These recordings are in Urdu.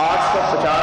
850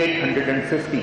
850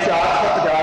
450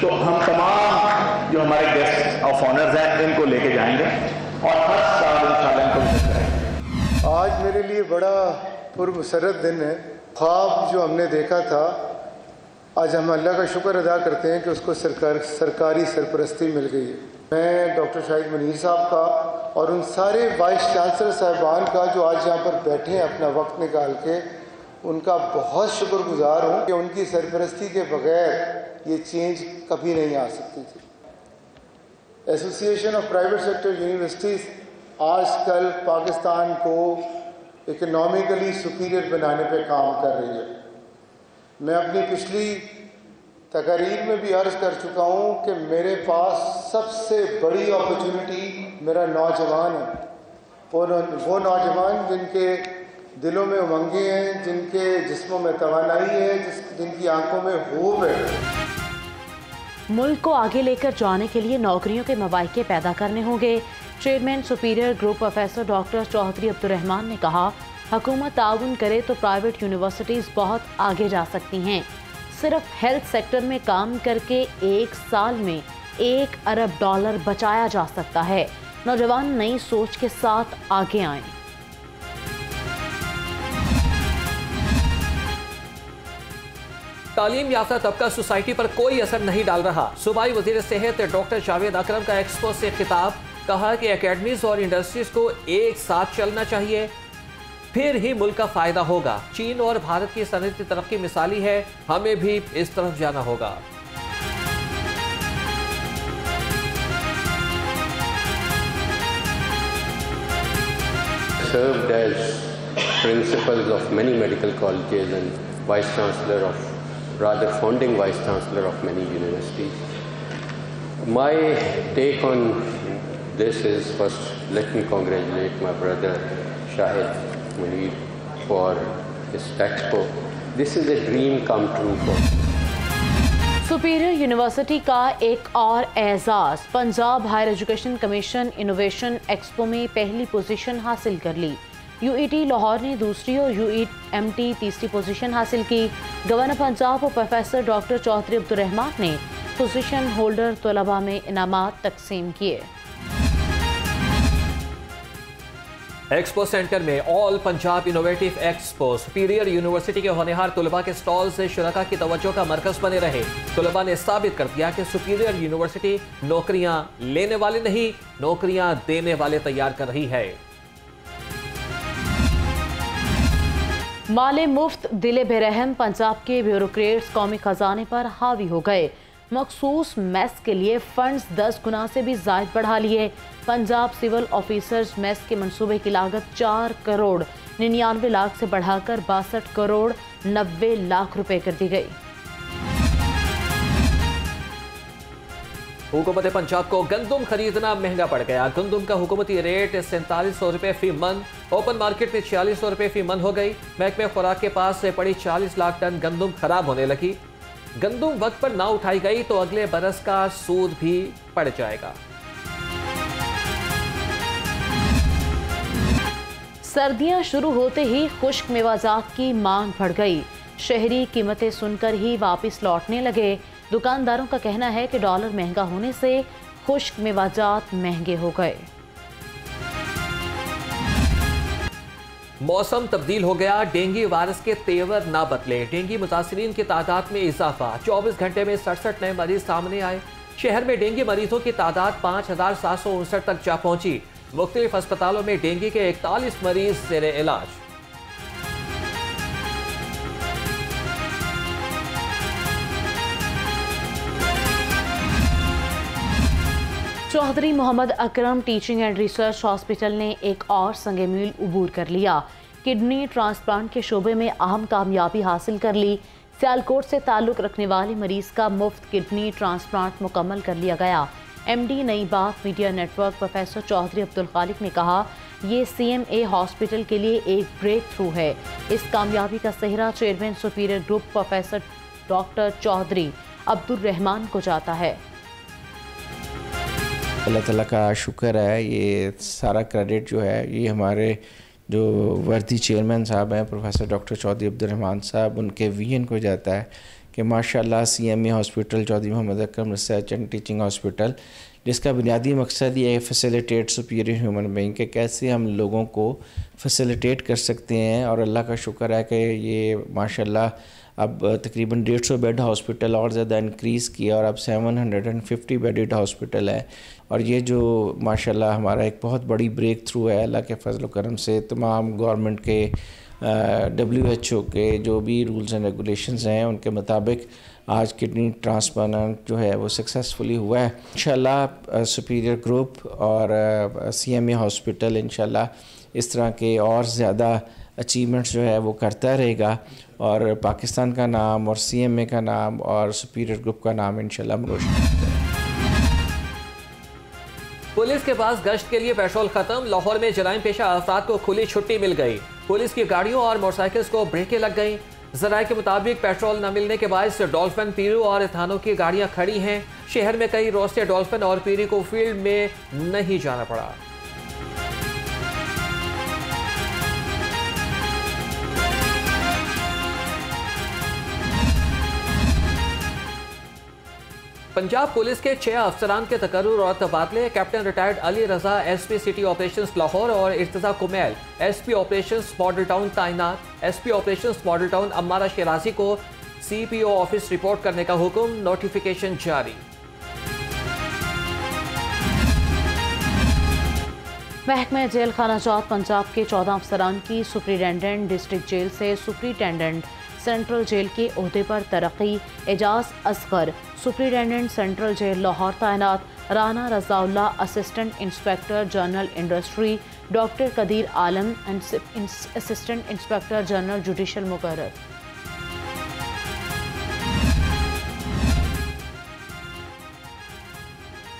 تو ہم تمام جو ہمارے گیسٹ آف آنرز ہیں ان کو لے کے جائیں گے اور ہر سال انشاءاللہ ان کو وزٹ کریں گے۔ آج میرے لیے بڑا پرمسرت دن ہے۔ خواب جو ہم نے دیکھا تھا، آج ہم اللہ کا شکر ادا کرتے ہیں کہ اس کو سرکاری سرپرستی مل گئی ہے۔ میں ڈاکٹر شاہد منیر صاحب کا اور ان سارے وائس چانسلر صاحبان کا جو آج یہاں پر بیٹھے ہیں اپنا وقت نکال کے، ان کا بہت شکر گزار ہوں کہ ان کی سرپرستی کے بغیر یہ چینج کبھی نہیں آ سکتی تھی۔ ایسوسی ایشن آف پرائیویٹ سیکٹر یونیورسٹیز آج کل پاکستان کو اکنامکلی سپیریئر بنانے پہ کام کر رہی ہے۔ میں اپنی پچھلی تقاریر میں بھی عرض کر چکا ہوں کہ میرے پاس سب سے بڑی اپرچونٹی میرا نوجوان ہے، وہ نوجوان جن کے دلوں میں امنگیں ہیں، جن کے جسموں میں توانائی ہے، جن کی آنکھوں میں ہوپ ہے۔ ملک کو آگے لے کر جانے کے لیے نوکریوں کے مواقع پیدا کرنے ہوں گے۔ Chairman superior group professor doctor Chaudhry Abdulrahman نے کہا، حکومت تعاون کرے تو پرائیویٹ یونیورسٹیز بہت آگے جا سکتی ہیں۔ صرف ہیلتھ سیکٹر میں کام کر کے 1 سال میں $1 ارب بچایا جا سکتا ہے۔ نوجوان نئی سوچ کے ساتھ آگے آئیں۔ تعلیم یافتہ طبقہ سوسائٹی پر کوئی اثر نہیں ڈال رہا۔ صوبائی وزیر صحت ڈاکٹر جاوید اکرم کا ایکسپو سے خطاب، کہا کہ اکیڈمیز اور انڈسٹریز کو ایک ساتھ چلنا چاہیے، پھر ہی ملک کا فائدہ ہوگا۔ چین اور بھارت کی صنعتی ترقی مثالی ہے، ہمیں بھی اس طرف جانا ہوگا۔ Served as principals of many medical colleges and vice chancellor of, rather founding vice chancellor of many universities. My take on this is, first let me congratulate my brother Shahid Munir for his expo. This is a dream come true for Superior University کا ایک اور اعزاز، Punjab Higher Education Commission innovation expo میں پہلی پوزیشن حاصل کر لی۔ یو ای ٹی لاہور نے دوسری اور یو ای ایم ٹی تیسری پوزیشن حاصل کی۔ گورنر پنجاب اور پروفیسر ڈاکٹر چودھری عبدالرحمان نے پوزیشن ہولڈر طلباء میں انعامات تقسیم کیے۔ ایکسپو سینٹر میں all Punjab innovative expo superior university کے ہونہار طلباء کے سٹال سے شرکاء کی توجہ کا مرکز بنے رہے۔ طلباء نے ثابت کر دیا کہ سپیریئر یونیورسٹی نوکریاں لینے والے نہیں، نوکریاں دینے والے تیار کر رہی ہے۔ مال مفت دل برہم پنجاب کے بیوروکریٹس قومی خزانے پر حاوی ہو گئے۔ مخصوص میس کے لیے فنڈز 10 گنا سے بھی زائد بڑھا لیے۔ پنجاب سول آفیسرز میس کے منصوبے کی لاگت 4 کروڑ 99 لاکھ سے بڑھا کر 62 کروڑ 90 لاکھ روپے کر دی گئی۔ حکومت پنجاب کو گندم خریدنا مہنگا پڑ گیا۔ گندم کا حکومتی ریٹ 4700 روپے فی من اوپن مارکیٹ میں 4600 روپے فی من ہو گئی۔ محکمہ خوراک کے پاس سے پڑی 40 لاکھ ٹن گندم خراب ہونے لگی۔ گندم وقت پر نہ اٹھائی گئی تو اگلے برس کا سود بھی پڑ جائے گا۔ سردیاں شروع ہوتے ہی خشک میوہ کی مانگ بڑھ گئی۔ شہری قیمتیں سن کر ہی واپس لوٹنے لگے۔ دکانداروں کا کہنا ہے کہ ڈالر مہنگا ہونے سے خشک میوہ جات مہنگے ہو گئے۔ موسم تبدیل ہو گیا، ڈینگی وائرس کے تیور نہ بدلے۔ ڈینگی متاثرین کی تعداد میں اضافہ، 24 گھنٹے میں 67 نئے مریض سامنے آئے۔ شہر میں ڈینگی مریضوں کی تعداد 5759 تک جا پہنچی۔ مختلف ہسپتالوں میں ڈینگی کے 41 مریض زیر علاج۔ چودھری محمد اکرم ٹیچنگ اینڈ ریسرچ ہاسپٹل نے ایک اور سنگ میل عبور کر لیا۔ کڈنی ٹرانسپلانٹ کے شعبے میں اہم کامیابی حاصل کر لی۔ سیالکوٹ سے تعلق رکھنے والے مریض کا مفت کڈنی ٹرانسپلانٹ مکمل کر لیا گیا۔ M D Nai Baat media network professor Chaudhry Abdul Khaliq نے کہا، یہ سی ایم اے ہاسپٹل کے لیے ایک بریک تھرو ہے۔ اس کامیابی کا سہرا chairman superior group professor doctor Chaudhry Abdul Rahman کو جاتا ہے۔ اللہ تعالیٰ کا شکر ہے، یہ سارا کریڈٹ جو ہے یہ ہمارے جو وردی چیئرمین صاحب ہیں پروفیسر ڈاکٹر چودھری عبدالرحمان صاحب، ان کے ویژن کو جاتا ہے کہ ماشاءاللہ CME hospital Chaudhry Muhammad Akram research and teaching hospital, جس کا بنیادی مقصد یہ ہے فیسیلیٹیٹ سپیریئر ہیومن بینگ، کہ کیسے ہم لوگوں کو فیسیلیٹیٹ کر سکتے ہیں. اور اللہ کا شکر ہے کہ یہ ماشاءاللہ اب تقریباً 150 بیڈ ہاسپٹل اور زیادہ انکریز کیا اور اب 750 بیڈڈ ہاسپٹل ہے. اور یہ جو ماشاءاللہ ہمارا ایک بہت بڑی بریک تھرو ہے اللہ کے فضل و کرم سے. تمام گورنمنٹ کے WHO کے جو بھی رولز اینڈ ریگولیشنز ہیں ان کے مطابق آج کڈنی ٹرانسپلانٹ جو ہے وہ سکسیسفلی ہوا ہے. انشاءاللہ سپیریئر گروپ اور CME ہاسپٹل انشاءاللہ اس طرح کے اور زیادہ اچیومنٹس جو ہے وہ کرتا رہے گا، اور پاکستان کا نام اور CMA کا نام اور سپیریئر گروپ کا نام انشاءاللہ ہم روشن کرتے ہیں. پولیس کے پاس گشت کے لیے پیٹرول ختم، لاہور میں جرائم پیشہ افراد کو کھلی چھٹی مل گئی. پولیس کی گاڑیوں اور موٹر سائیکلز کو بریکیں لگ گئیں. ذرائع کے مطابق پیٹرول نہ ملنے کے باعث ڈولفن، پیرو اور تھانوں کی گاڑیاں کھڑی ہیں. شہر میں کئی روز سے ڈولفن اور پیری کو فیلڈ میں نہیں جانا پڑا. پنجاب پولیس کے 6 افسران کے تقرر اور تبادلے. Captain retired Ali Raza SP city operations Lahore اور Irtiza Kumail SP operations model town تعینات. SP operations model town Amara Shirazi کو CPO آفس رپورٹ کرنے کا حکم، نوٹیفیکیشن جاری. محکمہ جیل خانہ جات پنجاب کے 14 افسران کی سپرنٹینڈنٹ ڈسٹرکٹ جیل سے سپرنٹینڈنٹ سینٹرل جیل کے عہدے پر ترقی. Ejaz Asghar superintendent central jail Lahore تعینات. Rana Raza Ullah assistant inspector general industry. Doctor Qadeer Alam assistant inspector general judicial مقرر.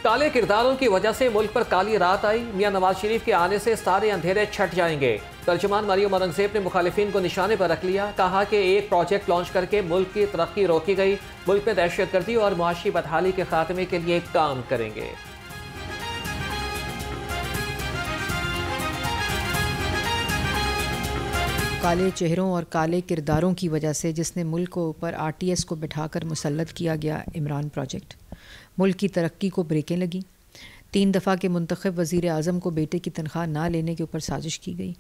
کالے کرداروں کی وجہ سے ملک پر کالی رات آئی. میاں نواز شریف کے آنے سے سارے اندھیرے چھٹ جائیں گے. ترجمان مریم اورنگزیب نے مخالفین کو نشانے پر رکھ لیا. کہا کہ ایک پروجیکٹ لانچ کر کے ملک کی ترقی روکی گئی. ملک میں دہشت گردی اور معاشی بدحالی کے خاتمے کے لیے کام کریں گے. کالے چہروں اور کالے کرداروں کی وجہ سے جس نے ملک کو اوپر RTS کو بٹھا کر مسلط کیا گیا عمران پروجیکٹ، ملک کی ترقی کو بریکیں لگیں. 3 دفعہ کے منتخب وزیر اعظم کو بیٹے کی تنخواہ نہ لینے کے اوپر سازش کی گئی.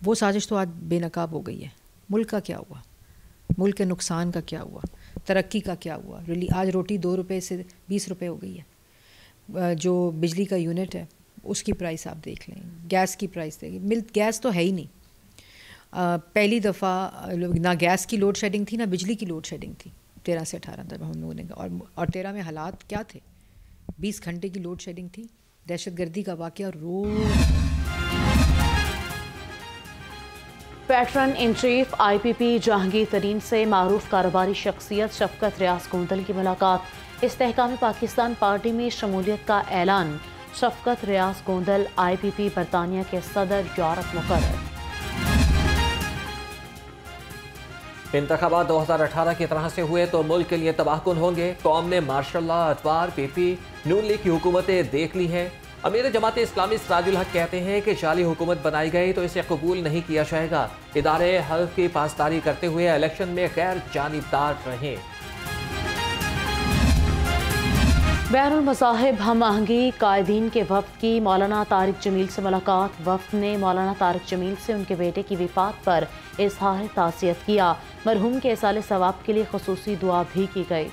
وہ سازش تو آج بے نقاب ہو گئی ہے. ملک کا کیا ہوا؟ ملک کے نقصان کا کیا ہوا؟ ترقی کا کیا ہوا؟ آج روٹی 2 روپے سے 20 روپے ہو گئی ہے. جو بجلی کا یونٹ ہے اس کی پرائس آپ دیکھ لیں، گیس کی پرائس دیکھیں. گیس تو ہے ہی نہیں. پہلی دفعہ نہ گیس کی لوڈ شیڈنگ تھی نہ بجلی کی لوڈ شیڈنگ تھی 13 سے 18 تک ہم لوگوں نے. اور 13 میں حالات کیا تھے؟ 20 گھنٹے کی لوڈ شیڈنگ تھی. دہشت گردی کا واقعہ روز. Patron in chief IPP Jahangir Tareen سے معروف کاروباری شخصیت شفقت ریاض گوندل کی ملاقات. استحکام پاکستان پارٹی میں شمولیت کا اعلان. شفقت ریاض گوندل IPP برطانیہ کے صدر یورپ مقرر. انتخابات 2018 کی طرح سے ہوئے تو ملک کے لیے تباہ کن ہوں گے. قوم نے مارشاء اللہ اتوار PP نون لیگ کی حکومتیں دیکھ لی ہیں. امیر جماعت اسلامی سراج الحق کہتے ہیں کہ جعلی حکومت بنائی گئی تو اسے قبول نہیں کیا جائے گا. ادارے حلف کی پاسداری کرتے ہوئے الیکشن میں غیر جانبدار رہیں. بین المذاہب ہم آہنگی قائدین کے وفد کی مولانا طارق جمیل سے ملاقات. وفد نے مولانا طارق جمیل سے ان کے بیٹے کی وفات پر اظہار تعزیت کیا. مرحوم کے ایصال ثواب کے لیے خصوصی دعا بھی کی گئی.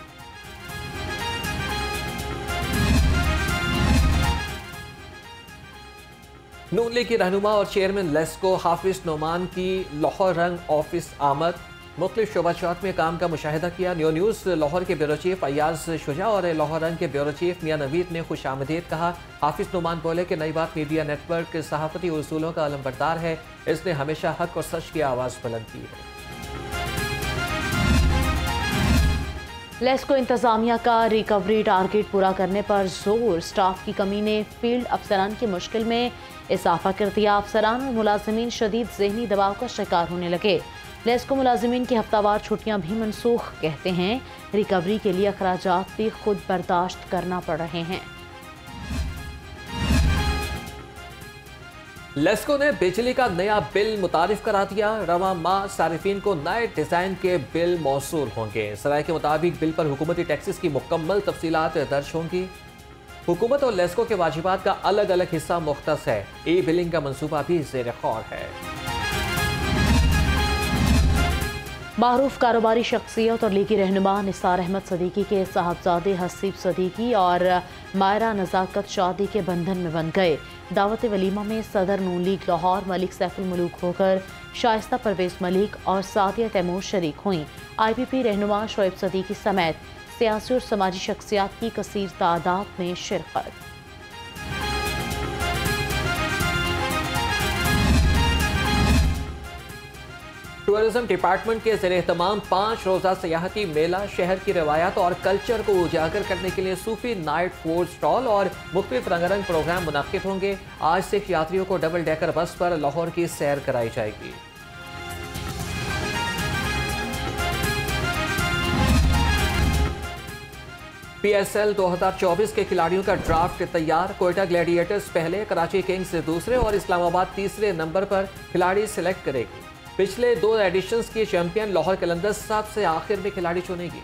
نون لیگ کی رہنما اور چیئرمین لیسکو حافظ نعمان کی لاہور رنگ آفس آمد. مختلف شعبہ جات میں کام کا مشاہدہ کیا. نیو نیوز لاہور کے بیورو چیف ایاز شجاع اور لاہور رنگ کے بیورو چیف میاں نوید نے خوش آمدید کہا. حافظ نعمان بولے کہ نئی بات میڈیا نیٹ ورک صحافتی اصولوں کا علمبردار ہے. اس نے ہمیشہ حق اور سچ کی آواز بلند کی ہے. لیسکو انتظامیہ کا ریکوری ٹارگٹ پورا کرنے پر زور. سٹاف کی کمی نے فیلڈ افسران کی مشکل میں اضافہ کر دیا. افسران اور ملازمین شدید ذہنی دباؤ کا شکار ہونے لگے. لیسکو ملازمین کی ہفتہ وار چھٹیاں بھی منسوخ. کہتے ہیں ریکوری کے لیے اخراجات بھی خود برداشت کرنا پڑ رہے ہیں. لیسکو نے بجلی کا نیا بل متعارف کرا دیا، رواں ماہ صارفین کو نئے ڈیزائن کے بل موصول ہوں گے۔ ذرائع کے مطابق بل پر حکومتی ٹیکسز کی مکمل تفصیلات درج ہوں گی۔ حکومت اور لیسکو کے واجبات کا الگ الگ حصہ مختص ہے، ای بلنگ کا منصوبہ بھی زیر غور ہے۔ معروف کاروباری شخصیت اور لیگی رہنما نثار احمد صدیقی کے صاحبزادے حسیب صدیقی اور مائرہ نزاکت شادی کے بندھن میں بندھ گئے۔ دعوت ولیمہ میں صدر نون لیگ لاہور ملک سیف الملوک ہو کر شائستہ پرویز ملک اور سعدیہ تیمور شریک ہوئیں۔ آئی پی پی رہنما شعیب صدیقی سمیت سیاسی اور سماجی شخصیات کی کثیر تعداد میں شرکت۔ ٹورزم ڈپارٹمنٹ کے زیر اہتمام 5 روزہ سیاحتی میلہ شہر کی روایات اور کلچر کو اجاگر کرنے کے لیے صوفی نائٹ فوڈ سٹال اور مختلف رنگ رنگ پروگرام منعقد ہوں گے۔ آج سے یاتریوں کو ڈبل ڈیکر بس پر لاہور کی سیر کرائی جائے گی۔ پی ایس ایل 2024 کے کھلاڑیوں کا ڈرافٹ تیار، کوئٹہ گلیڈیٹرز پہلے، کراچی کنگز دوسرے اور اسلام آباد تیسرے نمبر پر کھلاڑی سلیکٹ کرے گی۔ پچھلے 2 ایڈیشنز کی چیمپئن لاہور قلندرز سب سے آخر میں کھلاڑی چنے گی۔